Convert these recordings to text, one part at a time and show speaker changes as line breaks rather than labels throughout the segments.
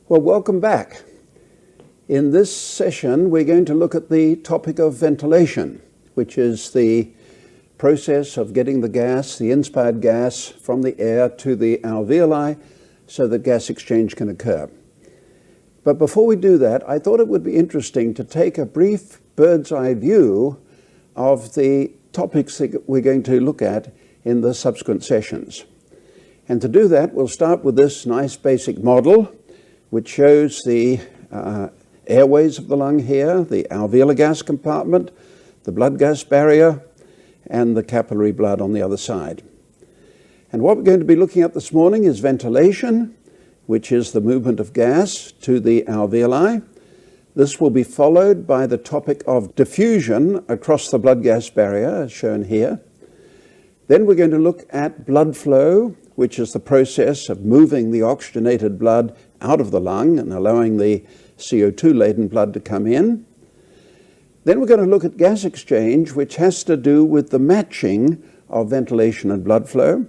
Well, welcome back. In this session, we're going to look at the topic of ventilation, which is the process of getting the gas, the inspired gas, from the air to the alveoli so that gas exchange can occur. But before we do that, I thought it would be interesting to take a brief bird's eye view of the topics that we're going to look at in the subsequent sessions. And to do that, we'll start with this nice basic model, which shows the airways of the lung here, the alveolar gas compartment, the blood gas barrier, and the capillary blood on the other side. And what we're going to be looking at this morning is ventilation, which is the movement of gas to the alveoli. This will be followed by the topic of diffusion across the blood gas barrier, as shown here. Then we're going to look at blood flow, which is the process of moving the oxygenated blood out of the lung and allowing the CO2-laden blood to come in. Then we're going to look at gas exchange, which has to do with the matching of ventilation and blood flow.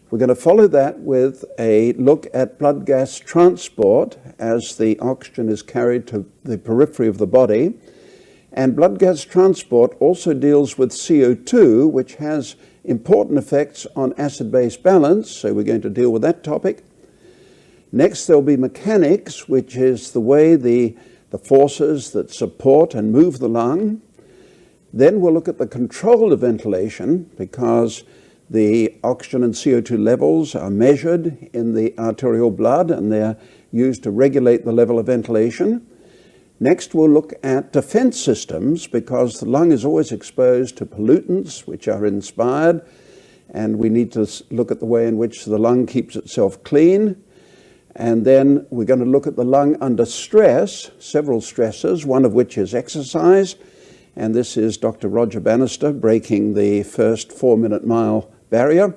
We're going to follow that with a look at blood gas transport as the oxygen is carried to the periphery of the body. And blood gas transport also deals with CO2, which has important effects on acid-base balance, so we're going to deal with that topic. Next, there'll be mechanics, which is the way the forces that support and move the lung. Then we'll look at the control of ventilation, because the oxygen and CO2 levels are measured in the arterial blood, and they're used to regulate the level of ventilation. Next, we'll look at defense systems, because the lung is always exposed to pollutants which are inspired, and we need to look at the way in which the lung keeps itself clean. And then we're going to look at the lung under stress, several stresses, one of which is exercise. And this is Dr. Roger Bannister breaking the first 4-minute mile barrier.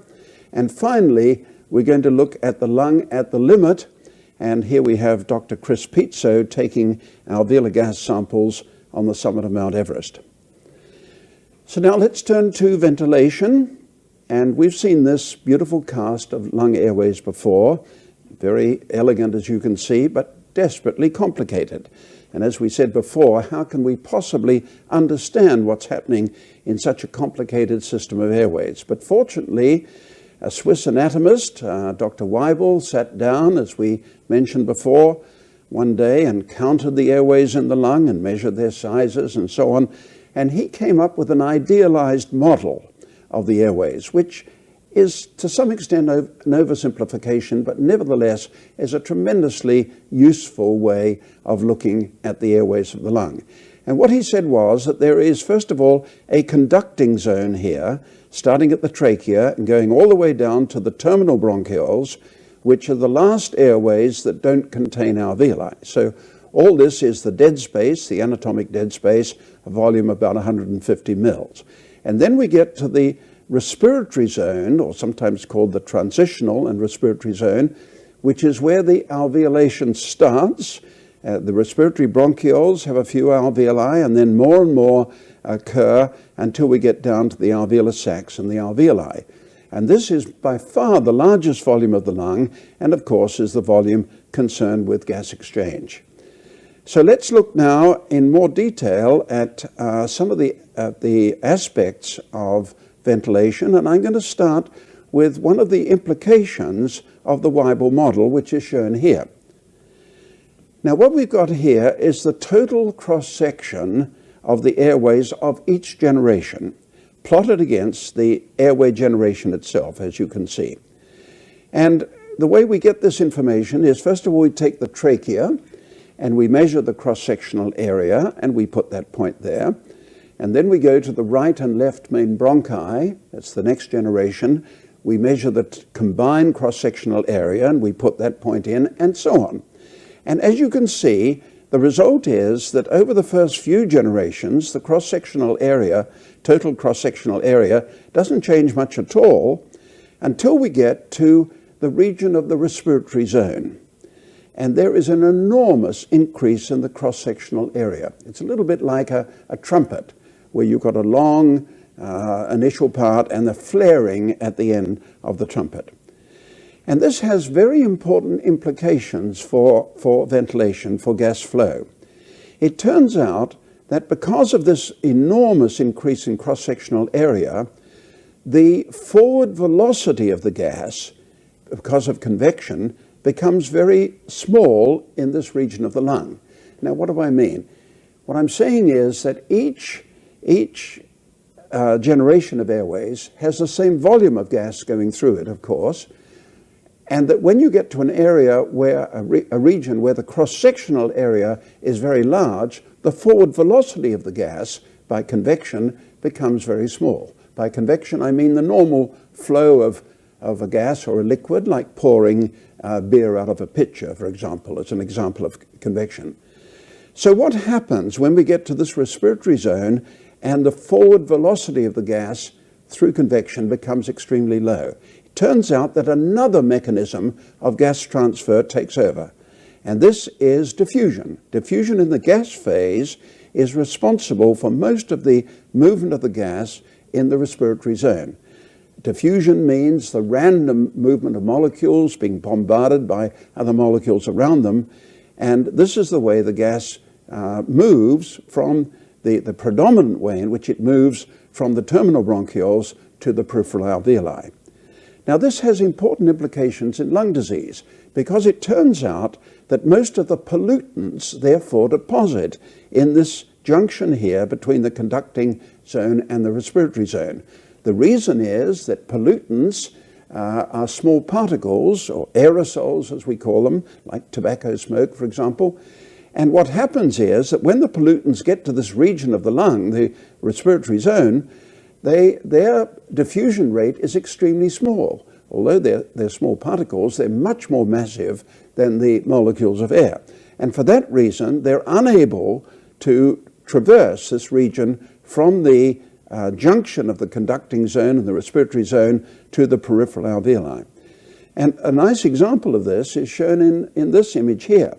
And finally, we're going to look at the lung at the limit. And here we have Dr. Chris Pizzo taking alveolar gas samples on the summit of Mount Everest. So now let's turn to ventilation. And we've seen this beautiful cast of lung airways before. Very elegant, as you can see, but desperately complicated. And as we said before, how can we possibly understand what's happening in such a complicated system of airways? But fortunately, a Swiss anatomist, Dr. Weibel, sat down, as we mentioned before, one day and counted the airways in the lung and measured their sizes and so on. And he came up with an idealized model of the airways, which is to some extent an oversimplification, but nevertheless is a tremendously useful way of looking at the airways of the lung. And what he said was that there is, first of all, a conducting zone here, starting at the trachea and going all the way down to the terminal bronchioles, which are the last airways that don't contain alveoli. So all this is the dead space, the anatomic dead space, a volume about 150 mils. And then we get to the respiratory zone, or sometimes called the transitional and respiratory zone, which is where the alveolation starts. The respiratory bronchioles have a few alveoli, and then more and more occur until we get down to the alveolar sacs and the alveoli. And this is by far the largest volume of the lung, and of course is the volume concerned with gas exchange. So let's look now in more detail at some of the aspects of ventilation, and I'm going to start with one of the implications of the Weibel model, which is shown here. Now, what we've got here is the total cross-section of the airways of each generation, plotted against the airway generation itself, as you can see. And the way we get this information is, first of all, we take the trachea, and we measure the cross-sectional area, and we put that point there. And then we go to the right and left main bronchi, that's the next generation. We measure the combined cross-sectional area, and we put that point in, and so on. And as you can see, the result is that over the first few generations, the cross-sectional area, total cross-sectional area, doesn't change much at all until we get to the region of the respiratory zone. And there is an enormous increase in the cross-sectional area. It's a little bit like a trumpet, where you've got a long initial part and the flaring at the end of the trumpet. And this has very important implications for ventilation, for gas flow. It turns out that because of this enormous increase in cross-sectional area, the forward velocity of the gas, because of convection, becomes very small in this region of the lung. Now, what do I mean? What I'm saying is that each generation of airways has the same volume of gas going through it, of course, and that when you get to an area where a region where the cross-sectional area is very large, the forward velocity of the gas by convection becomes very small. By convection, I mean the normal flow of a gas or a liquid, like pouring beer out of a pitcher, for example, as an example of convection. So what happens when we get to this respiratory zone and the forward velocity of the gas through convection becomes extremely low? It turns out that another mechanism of gas transfer takes over, and this is diffusion. Diffusion in the gas phase is responsible for most of the movement of the gas in the respiratory zone. Diffusion means the random movement of molecules being bombarded by other molecules around them, and this is the way the gas moves from the predominant way in which it moves from the terminal bronchioles to the peripheral alveoli. Now, this has important implications in lung disease because it turns out that most of the pollutants therefore deposit in this junction here between the conducting zone and the respiratory zone. The reason is that pollutants are small particles, or aerosols as we call them, like tobacco smoke, for example. And what happens is that when the pollutants get to this region of the lung, the respiratory zone, their diffusion rate is extremely small. Although they're small particles, they're much more massive than the molecules of air. And for that reason, they're unable to traverse this region from the junction of the conducting zone and the respiratory zone to the peripheral alveoli. And a nice example of this is shown in this image here.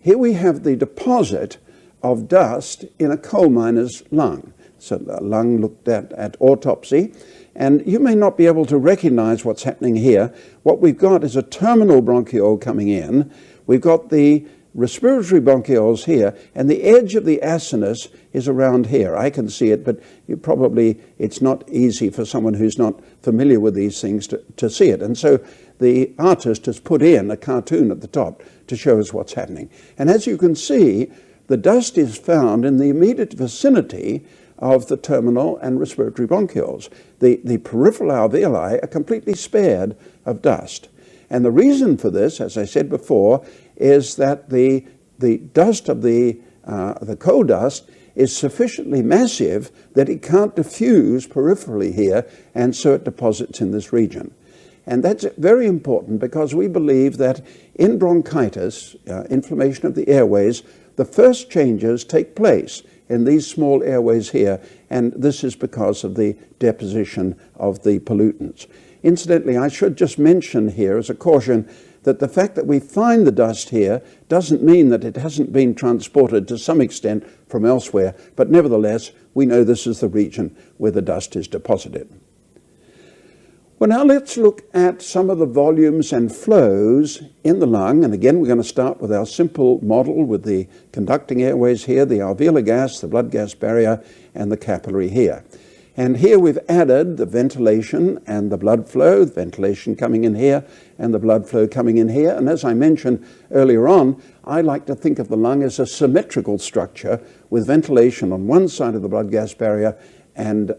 Here we have the deposit of dust in a coal miner's lung. So a lung looked at autopsy, and you may not be able to recognize what's happening here. What we've got is a terminal bronchiole coming in. We've got the respiratory bronchioles here, and the edge of the acinus is around here. I can see it, but it's not easy for someone who's not familiar with these things to see it. And so the artist has put in a cartoon at the top to show us what's happening. And as you can see, the dust is found in the immediate vicinity of the terminal and respiratory bronchioles. The peripheral alveoli are completely spared of dust. And the reason for this, as I said before, is that the dust of the coal dust is sufficiently massive that it can't diffuse peripherally here, and so it deposits in this region. And that's very important because we believe that in bronchitis, inflammation of the airways, the first changes take place in these small airways here, and this is because of the deposition of the pollutants. Incidentally, I should just mention here as a caution that the fact that we find the dust here doesn't mean that it hasn't been transported to some extent from elsewhere, but nevertheless, we know this is the region where the dust is deposited. Well, now let's look at some of the volumes and flows in the lung. And again, we're going to start with our simple model with the conducting airways here, the alveolar gas, the blood-gas barrier, and the capillary here. And here we've added the ventilation and the blood flow, the ventilation coming in here and the blood flow coming in here. And as I mentioned earlier on, I like to think of the lung as a symmetrical structure with ventilation on one side of the blood-gas barrier and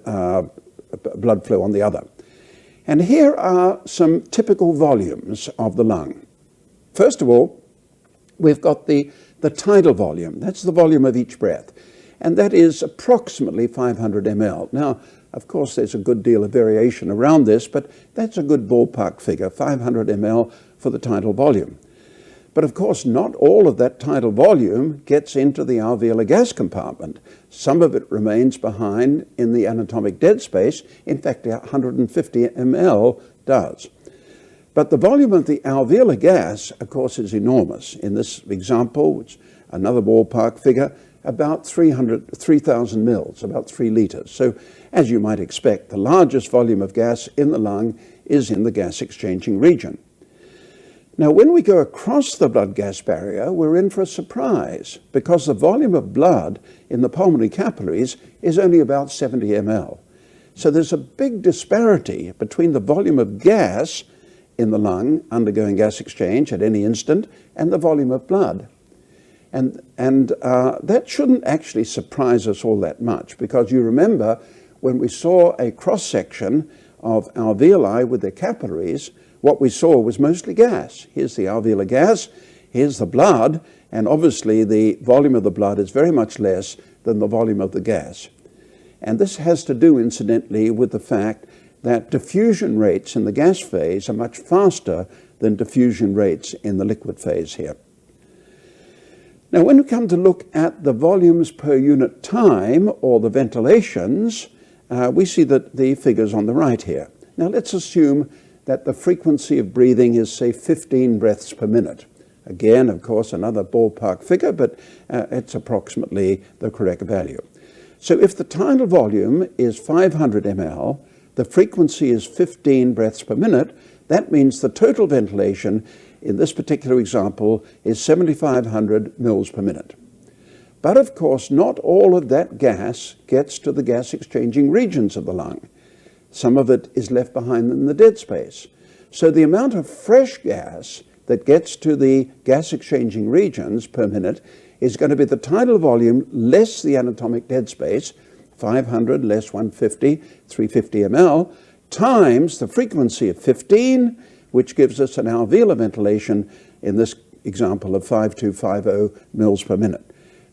blood flow on the other. And here are some typical volumes of the lung. First of all, we've got the tidal volume. That's the volume of each breath. And that is approximately 500 ml. Now, of course, there's a good deal of variation around this, but that's a good ballpark figure, 500 ml for the tidal volume. But of course, not all of that tidal volume gets into the alveolar gas compartment. Some of it remains behind in the anatomic dead space. In fact, 150 ml does. But the volume of the alveolar gas, of course, is enormous. In this example, which another ballpark figure, about 3,000 mils, about 3 liters. So, as you might expect, the largest volume of gas in the lung is in the gas exchanging region. Now, when we go across the blood-gas barrier, we're in for a surprise because the volume of blood in the pulmonary capillaries is only about 70 ml. So there's a big disparity between the volume of gas in the lung undergoing gas exchange at any instant and the volume of blood. And that shouldn't actually surprise us all that much, because you remember when we saw a cross-section of alveoli with their capillaries, what we saw was mostly gas. Here's the alveolar gas, here's the blood, and obviously the volume of the blood is very much less than the volume of the gas. And this has to do, incidentally, with the fact that diffusion rates in the gas phase are much faster than diffusion rates in the liquid phase here. Now, when we come to look at the volumes per unit time, or the ventilations, we see that the figures on the right here. Now, let's assume that the frequency of breathing is, say, 15 breaths per minute. Again, of course, another ballpark figure, but it's approximately the correct value. So if the tidal volume is 500 ml, the frequency is 15 breaths per minute, that means the total ventilation in this particular example is 7,500 mils per minute. But of course, not all of that gas gets to the gas exchanging regions of the lung. Some of it is left behind in the dead space. So the amount of fresh gas that gets to the gas exchanging regions per minute is going to be the tidal volume less the anatomic dead space, 500 less 150, 350 ml, times the frequency of 15, which gives us an alveolar ventilation in this example of 5250 mils per minute.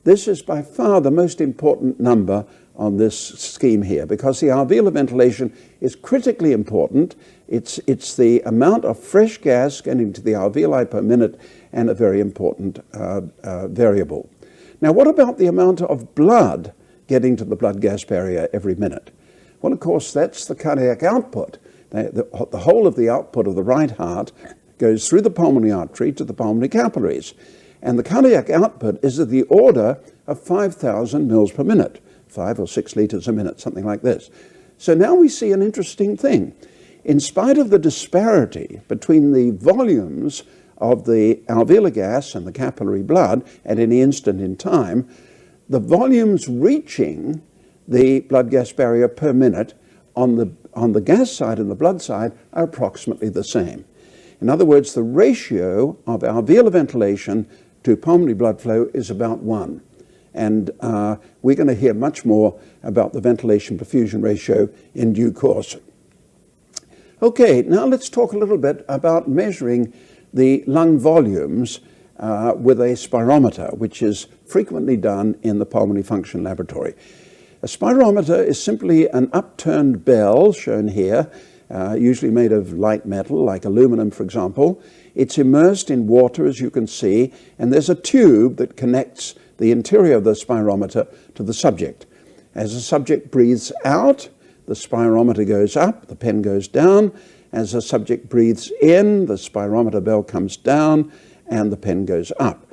This is by far the most important number on this scheme here, because the alveolar ventilation is critically important. It's the amount of fresh gas getting to the alveoli per minute, and a very important variable. Now, what about the amount of blood getting to the blood-gas barrier every minute? Well, of course, that's the cardiac output. The whole of the output of the right heart goes through the pulmonary artery to the pulmonary capillaries. And the cardiac output is of the order of 5,000 mils per minute, 5 or 6 liters a minute, something like this. So now we see an interesting thing. In spite of the disparity between the volumes of the alveolar gas and the capillary blood at any instant in time, the volumes reaching the blood-gas barrier per minute on the gas side and the blood side are approximately the same. In other words, the ratio of alveolar ventilation to pulmonary blood flow is about 1. And we're going to hear much more about the ventilation-perfusion ratio in due course. Okay, now let's talk a little bit about measuring the lung volumes with a spirometer, which is frequently done in the pulmonary function laboratory. A spirometer is simply an upturned bell, shown here, usually made of light metal, like aluminum, for example. It's immersed in water, as you can see, and there's a tube that connects the interior of the spirometer to the subject. As the subject breathes out, the spirometer goes up, the pen goes down. As the subject breathes in, the spirometer bell comes down, and the pen goes up.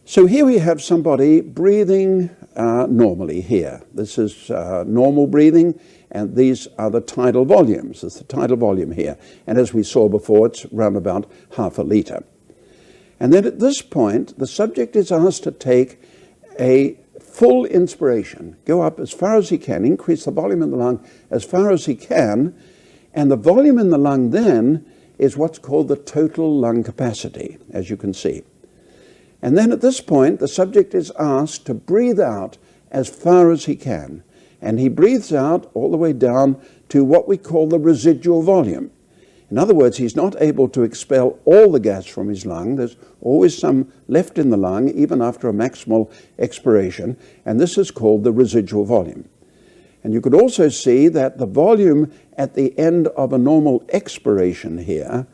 So here we have somebody breathing normally here. This is normal breathing, and these are the tidal volumes. There's the tidal volume here. And as we saw before, it's around about half a liter. And then at this point, the subject is asked to take a full inspiration, go up as far as he can, increase the volume in the lung as far as he can, and the volume in the lung then is what's called the total lung capacity, as you can see. And then at this point, the subject is asked to breathe out as far as he can. And he breathes out all the way down to what we call the residual volume. In other words, he's not able to expel all the gas from his lung. There's always some left in the lung, even after a maximal expiration, and this is called the residual volume. And you could also see that the volume at the end of a normal expiration here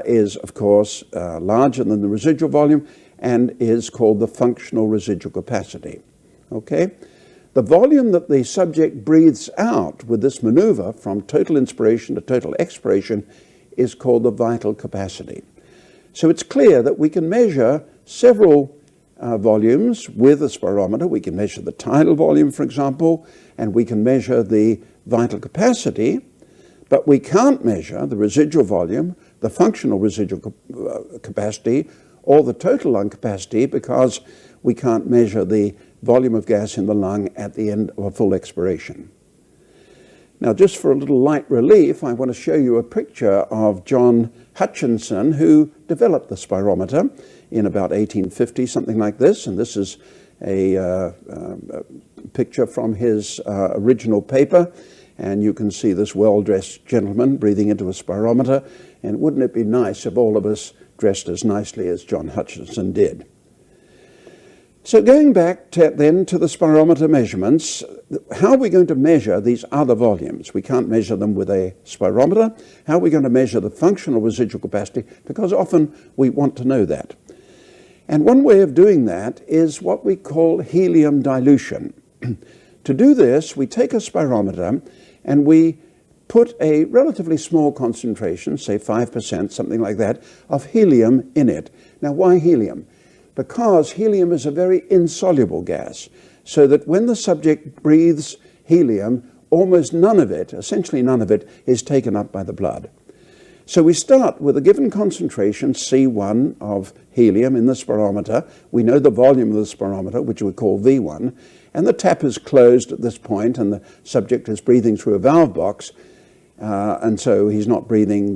is, of course, larger than the residual volume and is called the functional residual capacity. Okay? The volume that the subject breathes out with this maneuver from total inspiration to total expiration is called the vital capacity. So it's clear that we can measure several volumes with a spirometer. We can measure the tidal volume, for example, and we can measure the vital capacity, but we can't measure the residual volume, the functional residual capacity or the total lung capacity, because we can't measure the volume of gas in the lung at the end of a full expiration. Now, just for a little light relief, I want to show you a picture of John Hutchinson, who developed the spirometer in about 1850, something like this. And this is a picture from his original paper. And you can see this well-dressed gentleman breathing into a spirometer. And wouldn't it be nice if all of us dressed as nicely as John Hutchinson did? So going back then to the spirometer measurements, how are we going to measure these other volumes? We can't measure them with a spirometer. How are we going to measure the functional residual capacity? Because often we want to know that. And one way of doing that is what we call helium dilution. To do this, we take a spirometer and we put a relatively small concentration, say 5%, something like that, of helium in it. Now, why helium? Because helium is a very insoluble gas, so that when the subject breathes helium, almost none of it, essentially none of it, is taken up by the blood. So we start with a given concentration, C1 of helium in the spirometer. We know the volume of the spirometer, which we call V1, and the tap is closed at this point, and the subject is breathing through a valve box, and so he's not breathing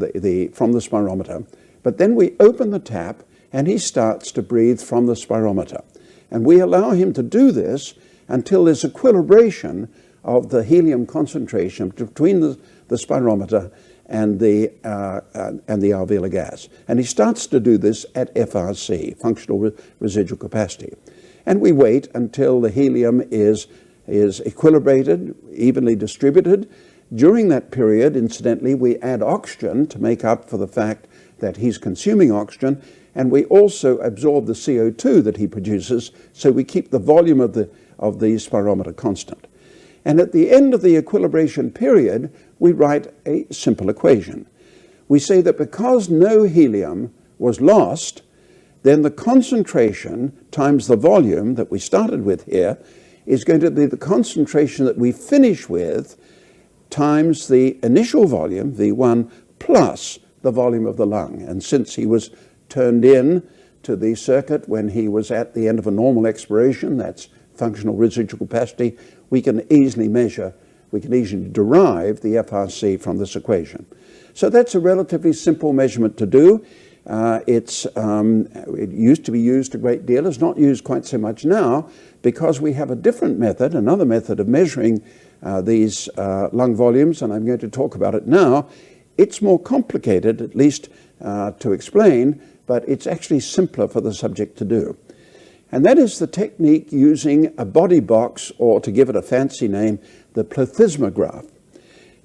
from the spirometer. But then we open the tap, and he starts to breathe from the spirometer. And we allow him to do this until there's equilibration of the helium concentration between the spirometer and the alveolar gas. And he starts to do this at FRC, functional residual capacity. And we wait until the helium is equilibrated, evenly distributed. During that period, incidentally, we add oxygen to make up for the fact that he's consuming oxygen, and we also absorb the CO2 that he produces, so we keep the volume of the spirometer constant. And at the end of the equilibration period, we write a simple equation. We say that because no helium was lost, then the concentration times the volume that we started with here is going to be the concentration that we finish with times the initial volume, V1, plus the volume of the lung. And since he was turned in to the circuit when he was at the end of a normal expiration, that's functional residual capacity, we can easily derive the FRC from this equation. So that's a relatively simple measurement to do. It used to be used a great deal. It's not used quite so much now because we have a different method, another method of measuring these lung volumes, and I'm going to talk about it now. It's more complicated, at least to explain, but it's actually simpler for the subject to do. And that is the technique using a body box, or to give it a fancy name, the plethysmograph.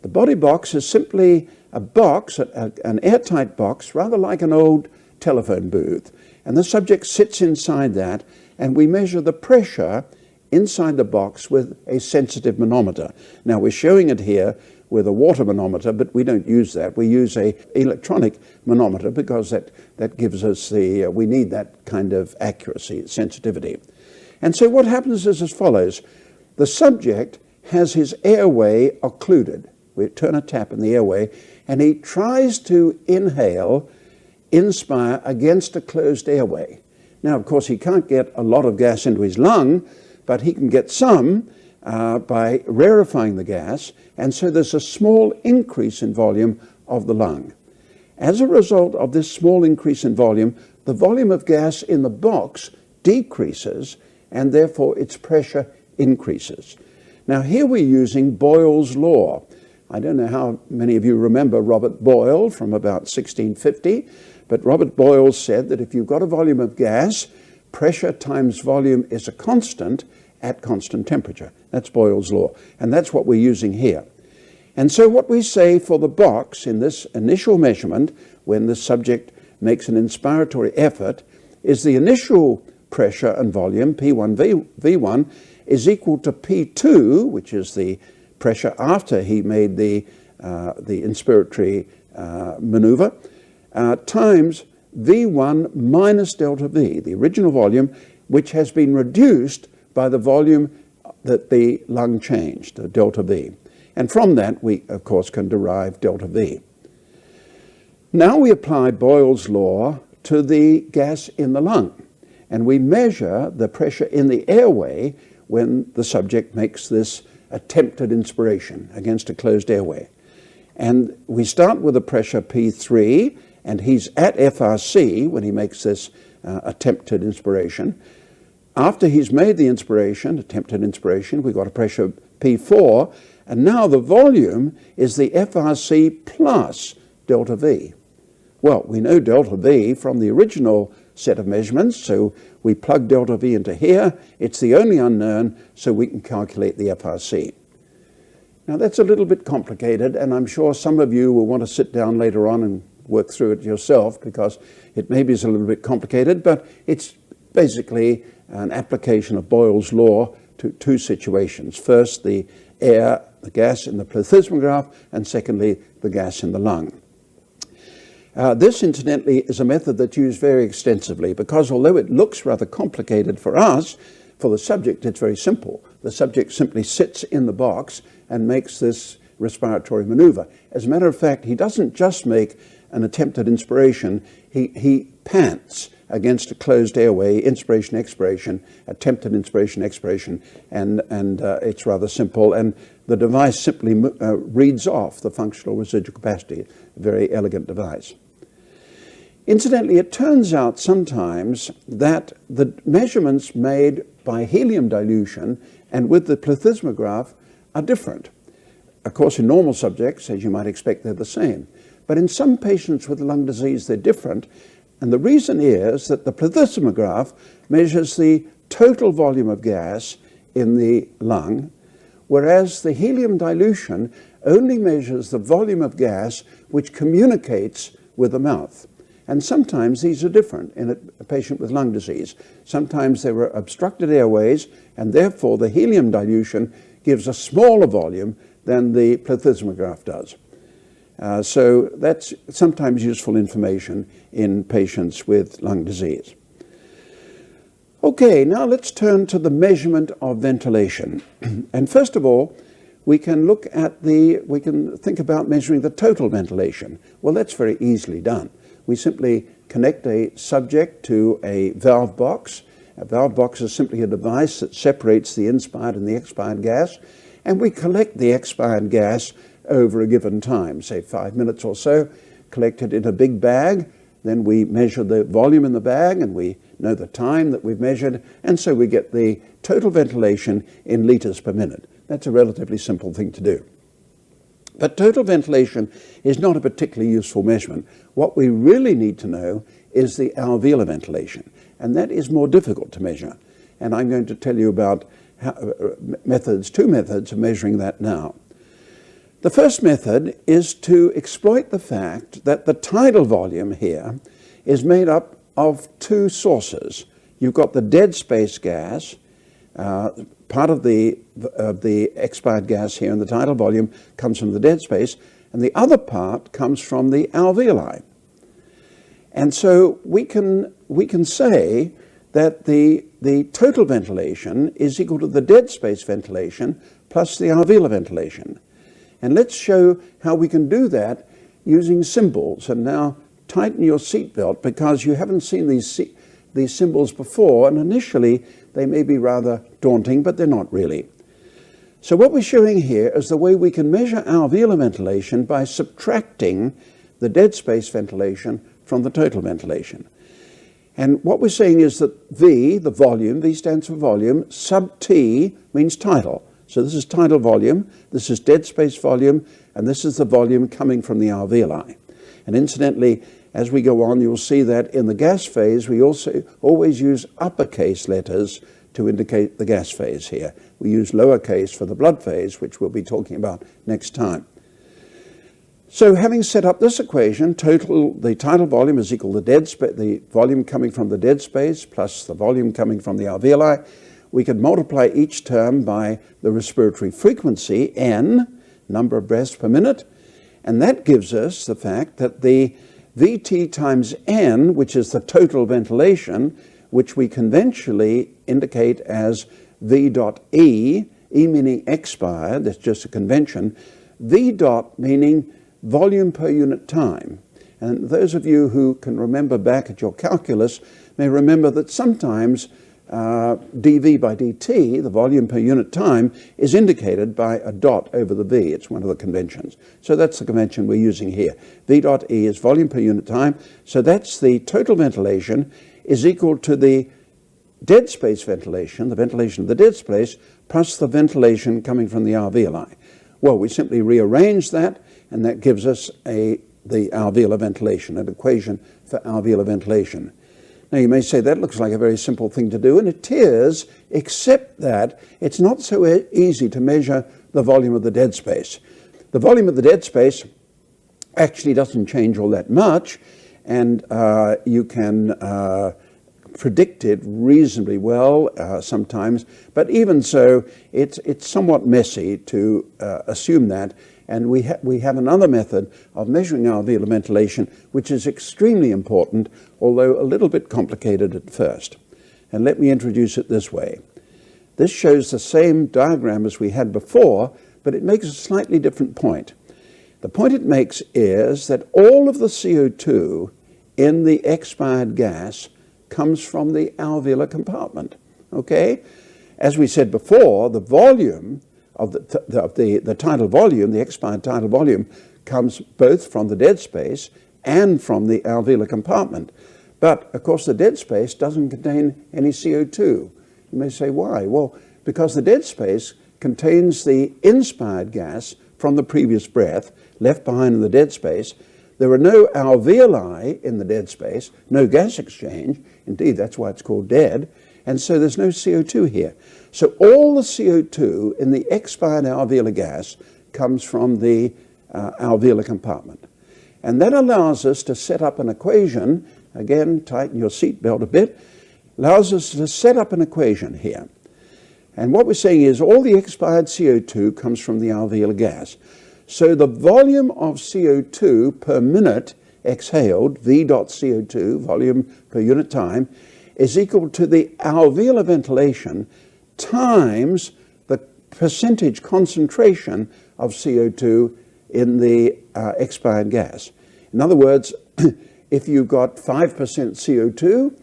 The body box is simply a box, an airtight box, rather like an old telephone booth. And the subject sits inside that, and we measure the pressure inside the box with a sensitive manometer. Now, we're showing it here with a water manometer, but we don't use that. We use an electronic manometer because that gives us we need that kind of accuracy, sensitivity. And so what happens is as follows. The subject has his airway occluded. We turn a tap in the airway, and he tries to inspire against a closed airway. Now, of course, he can't get a lot of gas into his lung, but he can get some by rarefying the gas, and so there's a small increase in volume of the lung. As a result of this small increase in volume, the volume of gas in the box decreases, and therefore its pressure increases. Now, here we're using Boyle's law. I don't know how many of you remember Robert Boyle from about 1650, but Robert Boyle said that if you've got a volume of gas, pressure times volume is a constant at constant temperature. That's Boyle's law, and that's what we're using here. And so what we say for the box in this initial measurement, when the subject makes an inspiratory effort, is the initial pressure and volume, P1 V1, is equal to P2, which is the pressure after he made the inspiratory maneuver, times V1 minus delta V, the original volume, which has been reduced by the volume that the lung changed, delta V. And from that, we, of course, can derive delta V. Now we apply Boyle's law to the gas in the lung, and we measure the pressure in the airway when the subject makes this attempted inspiration against a closed airway. And we start with a pressure P3, and he's at FRC when he makes this attempted inspiration. After he's made the inspiration, attempted inspiration, we've got a pressure P4, and now the volume is the FRC plus delta V. Well, we know delta V from the original set of measurements, so we plug delta V into here. It's the only unknown, so we can calculate the FRC. Now that's a little bit complicated, and I'm sure some of you will want to sit down later on and work through it yourself, because it maybe is a little bit complicated, but it's basically an application of Boyle's law to two situations. First, the air, the gas in the plethysmograph, and secondly, the gas in the lung. This, incidentally, is a method that's used very extensively, because although it looks rather complicated for us, for the subject it's very simple. The subject simply sits in the box and makes this respiratory maneuver. As a matter of fact, he doesn't just make an attempted inspiration, he pants against a closed airway, inspiration, expiration, attempted inspiration, expiration, and it's rather simple. And the device simply reads off the functional residual capacity, a very elegant device. Incidentally, it turns out sometimes that the measurements made by helium dilution and with the plethysmograph are different. Of course, in normal subjects, as you might expect, they're the same. But in some patients with lung disease, they're different. And the reason is that the plethysmograph measures the total volume of gas in the lung, whereas the helium dilution only measures the volume of gas which communicates with the mouth. And sometimes these are different in a patient with lung disease. Sometimes there are obstructed airways, and therefore the helium dilution gives a smaller volume than the plethysmograph does. So that's sometimes useful information in patients with lung disease. Okay, now let's turn to the measurement of ventilation. And first of all, we can think about measuring the total ventilation. Well, that's very easily done. We simply connect a subject to a valve box. A valve box is simply a device that separates the inspired and the expired gas, and we collect the expired gas over a given time, say 5 minutes or so, collect it in a big bag, then we measure the volume in the bag, and we know the time that we've measured, and so we get the total ventilation in liters per minute. That's a relatively simple thing to do. But total ventilation is not a particularly useful measurement. What we really need to know is the alveolar ventilation, and that is more difficult to measure. And I'm going to tell you about two methods of measuring that now. The first method is to exploit the fact that the tidal volume here is made up of two sources. You've got the dead space gas, part of the expired gas here in the tidal volume comes from the dead space, and the other part comes from the alveoli. And so we can say that the total ventilation is equal to the dead space ventilation plus the alveolar ventilation. And let's show how we can do that using symbols. And now tighten your seatbelt, because you haven't seen these symbols before, and initially they may be rather daunting, but they're not really. So what we're showing here is the way we can measure alveolar ventilation by subtracting the dead space ventilation from the total ventilation. And what we're saying is that V, the volume, V stands for volume, sub T means tidal. So this is tidal volume, this is dead space volume, and this is the volume coming from the alveoli. And incidentally, as we go on, you'll see that in the gas phase, we also always use uppercase letters to indicate the gas phase here. We use lowercase for the blood phase, which we'll be talking about next time. So having set up this equation, the tidal volume is equal to the volume coming from the dead space plus the volume coming from the alveoli. We can multiply each term by the respiratory frequency, N, number of breaths per minute, and that gives us the fact that the Vt times N, which is the total ventilation, which we conventionally indicate as V dot E, E meaning expired, that's just a convention, V dot meaning volume per unit time. And those of you who can remember back at your calculus may remember that sometimes dV by dt, the volume per unit time, is indicated by a dot over the V. It's one of the conventions. So that's the convention we're using here. V dot E is volume per unit time. So that's the total ventilation is equal to the dead space ventilation, the ventilation of the dead space, plus the ventilation coming from the alveoli. Well, we simply rearrange that, and that gives us the alveolar ventilation, an equation for alveolar ventilation. Now, you may say that looks like a very simple thing to do, and it is, except that it's not so easy to measure the volume of the dead space. The volume of the dead space actually doesn't change all that much, and you can predict it reasonably well sometimes, but even so, it's somewhat messy to assume that. And we have another method of measuring alveolar ventilation, which is extremely important, although a little bit complicated at first. And let me introduce it this way. This shows the same diagram as we had before, but it makes a slightly different point. The point it makes is that all of the CO2 in the expired gas comes from the alveolar compartment. Okay? As we said before, the volume of the tidal volume, the expired tidal volume, comes both from the dead space and from the alveolar compartment. But, of course, the dead space doesn't contain any CO2. You may say, why? Well, because the dead space contains the inspired gas from the previous breath left behind in the dead space. There are no alveoli in the dead space, no gas exchange. Indeed, that's why it's called dead. And so there's no CO2 here. So all the CO2 in the expired alveolar gas comes from the alveolar compartment. And that allows us to set up an equation, again, tighten your seatbelt a bit, allows us to set up an equation here. And what we're saying is all the expired CO2 comes from the alveolar gas. So the volume of CO2 per minute exhaled, V dot CO2, volume per unit time, is equal to the alveolar ventilation times the percentage concentration of CO2 in the expired gas. In other words, if you've got 5% CO2,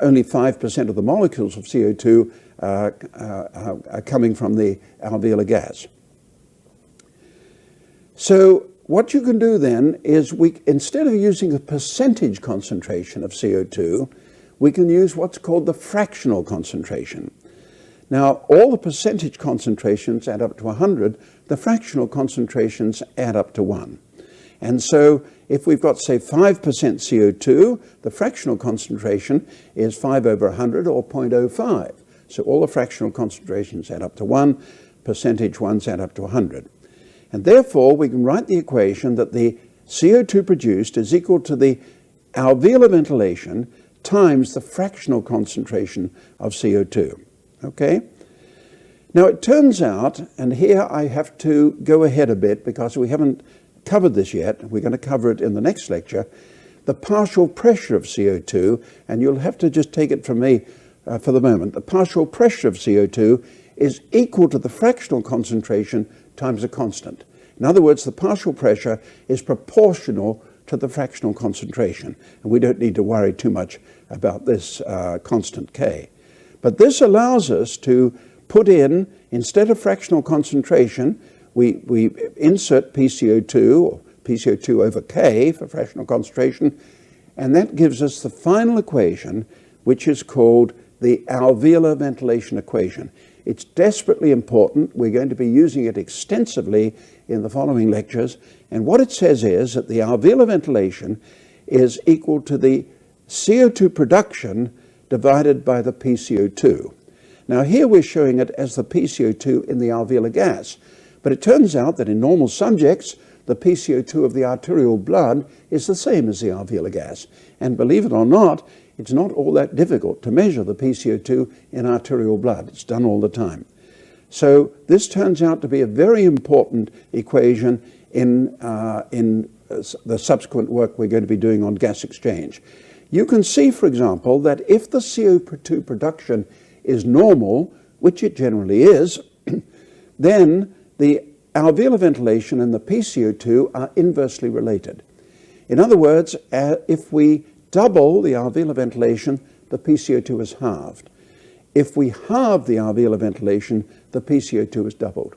only 5% of the molecules of CO2 are coming from the alveolar gas. So what you can do then is instead of using a percentage concentration of CO2, we can use what's called the fractional concentration. Now, all the percentage concentrations add up to 100, the fractional concentrations add up to 1. And so if we've got, say, 5% CO2, the fractional concentration is 5 over 100, or 0.05. So all the fractional concentrations add up to 1, percentage ones add up to 100. And therefore, we can write the equation that the CO2 produced is equal to the alveolar ventilation times the fractional concentration of CO2. Okay? Now it turns out, and here I have to go ahead a bit because we haven't covered this yet, we're going to cover it in the next lecture, the partial pressure of CO2, and you'll have to just take it from me for the moment. The partial pressure of CO2 is equal to the fractional concentration times a constant. In other words, the partial pressure is proportional to the fractional concentration. And we don't need to worry too much about this constant K. But this allows us to put in, instead of fractional concentration, we insert PCO2, or PCO2 over K for fractional concentration, and that gives us the final equation, which is called the alveolar ventilation equation. It's desperately important. We're going to be using it extensively in the following lectures. And what it says is that the alveolar ventilation is equal to the CO2 production divided by the PCO2. Now here we're showing it as the PCO2 in the alveolar gas. But it turns out that in normal subjects, the PCO2 of the arterial blood is the same as the alveolar gas. And believe it or not, it's not all that difficult to measure the PCO2 in arterial blood. It's done all the time. So this turns out to be a very important equation in the subsequent work we're going to be doing on gas exchange. You can see, for example, that if the CO2 production is normal, which it generally is, then the alveolar ventilation and the PCO2 are inversely related. In other words, if we double the alveolar ventilation, the PCO2 is halved. If we halve the alveolar ventilation, the PCO2 is doubled.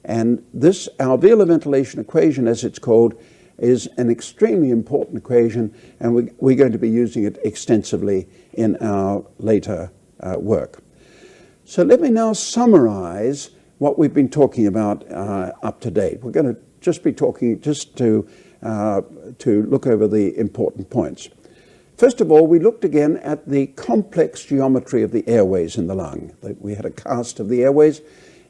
And this alveolar ventilation equation, as it's called, is an extremely important equation, and we're going to be using it extensively in our later work. So let me now summarize what we've been talking about up to date. We're going to just be talking to look over the important points. First of all, we looked again at the complex geometry of the airways in the lung. We had a cast of the airways,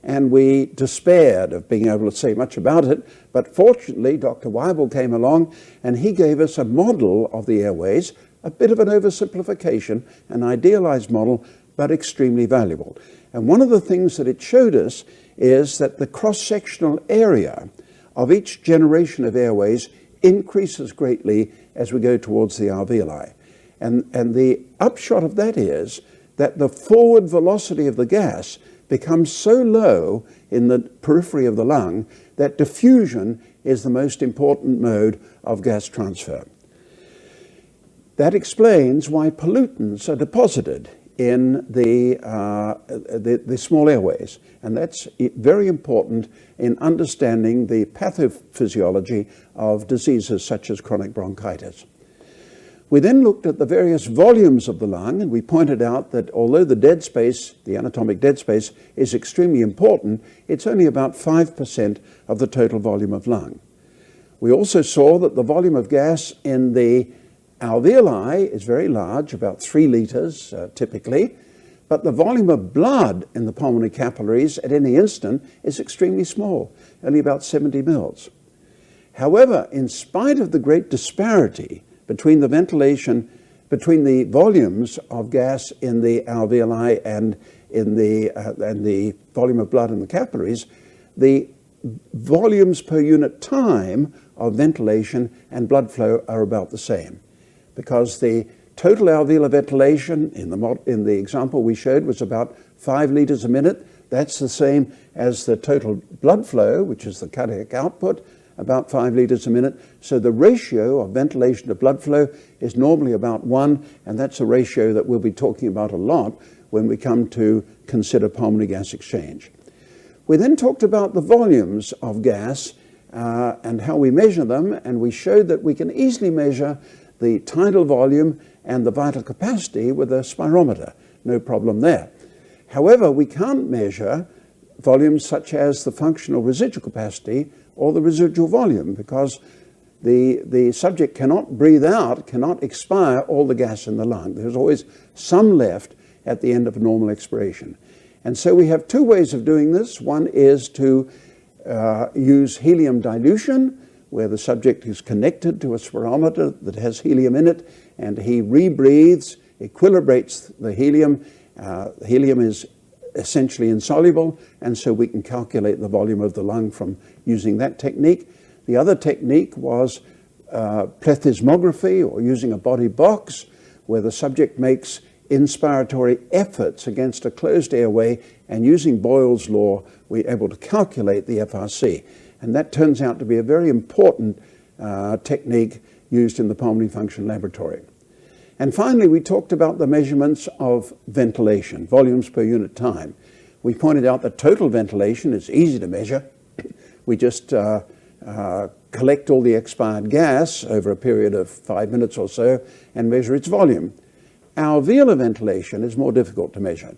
and we despaired of being able to say much about it, but fortunately Dr. Weibel came along and he gave us a model of the airways, a bit of an oversimplification, an idealized model, but extremely valuable. And one of the things that it showed us is that the cross-sectional area of each generation of airways increases greatly as we go towards the alveoli. And the upshot of that is that the forward velocity of the gas becomes so low in the periphery of the lung that diffusion is the most important mode of gas transfer. That explains why pollutants are deposited in the small airways, and that's very important in understanding the pathophysiology of diseases such as chronic bronchitis. We then looked at the various volumes of the lung, and we pointed out that although the dead space, the anatomic dead space, is extremely important, it's only about 5% of the total volume of lung. We also saw that the volume of gas in the alveoli is very large, about 3 liters typically, but the volume of blood in the pulmonary capillaries at any instant is extremely small, only about 70 mils. However, in spite of the great disparity between the ventilation, between the volumes of gas in the alveoli and in the volume of blood in the capillaries, the volumes per unit time of ventilation and blood flow are about the same, because the total alveolar ventilation in the example we showed was about 5 liters a minute. That's the same as the total blood flow, which is the cardiac output, about 5 liters a minute. So the ratio of ventilation to blood flow is normally about 1, and that's a ratio that we'll be talking about a lot when we come to consider pulmonary gas exchange. We then talked about the volumes of gas and how we measure them, and we showed that we can easily measure the tidal volume and the vital capacity with a spirometer. No problem there. However, we can't measure volumes such as the functional residual capacity or the residual volume, because the subject cannot breathe out, cannot expire all the gas in the lung. There's always some left at the end of normal expiration. And so we have 2 ways of doing this. One is to use helium dilution, where the subject is connected to a spirometer that has helium in it, and he rebreathes, equilibrates the helium. Helium is essentially insoluble, and so we can calculate the volume of the lung from using that technique. The other technique was plethysmography, or using a body box, where the subject makes inspiratory efforts against a closed airway, and using Boyle's law, we're able to calculate the FRC. And that turns out to be a very important technique used in the pulmonary function laboratory. And finally, we talked about the measurements of ventilation, volumes per unit time. We pointed out that total ventilation is easy to measure. We just collect all the expired gas over a period of 5 minutes or so and measure its volume. Alveolar ventilation is more difficult to measure.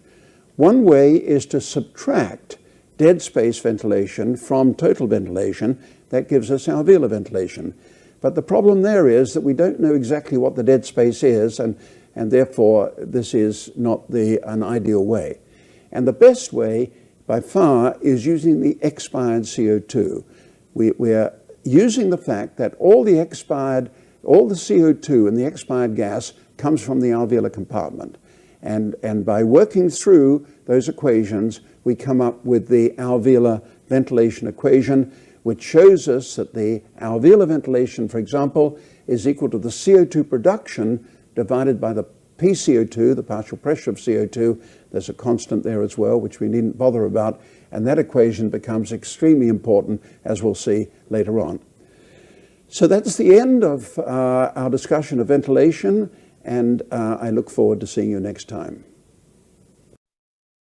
One way is to subtract dead space ventilation from total ventilation. That gives us alveolar ventilation. But the problem there is that we don't know exactly what the dead space is, and therefore this is not an ideal way. And the best way, by far, is using the expired CO2. We are using the fact that all the CO2 and the expired gas comes from the alveolar compartment. And by working through those equations, we come up with the alveolar ventilation equation, which shows us that the alveolar ventilation, for example, is equal to the CO2 production divided by the PCO2, the partial pressure of CO2. There's a constant there as well, which we needn't bother about, and that equation becomes extremely important, as we'll see later on. So that's the end of our discussion of ventilation, and I look forward to seeing you next time.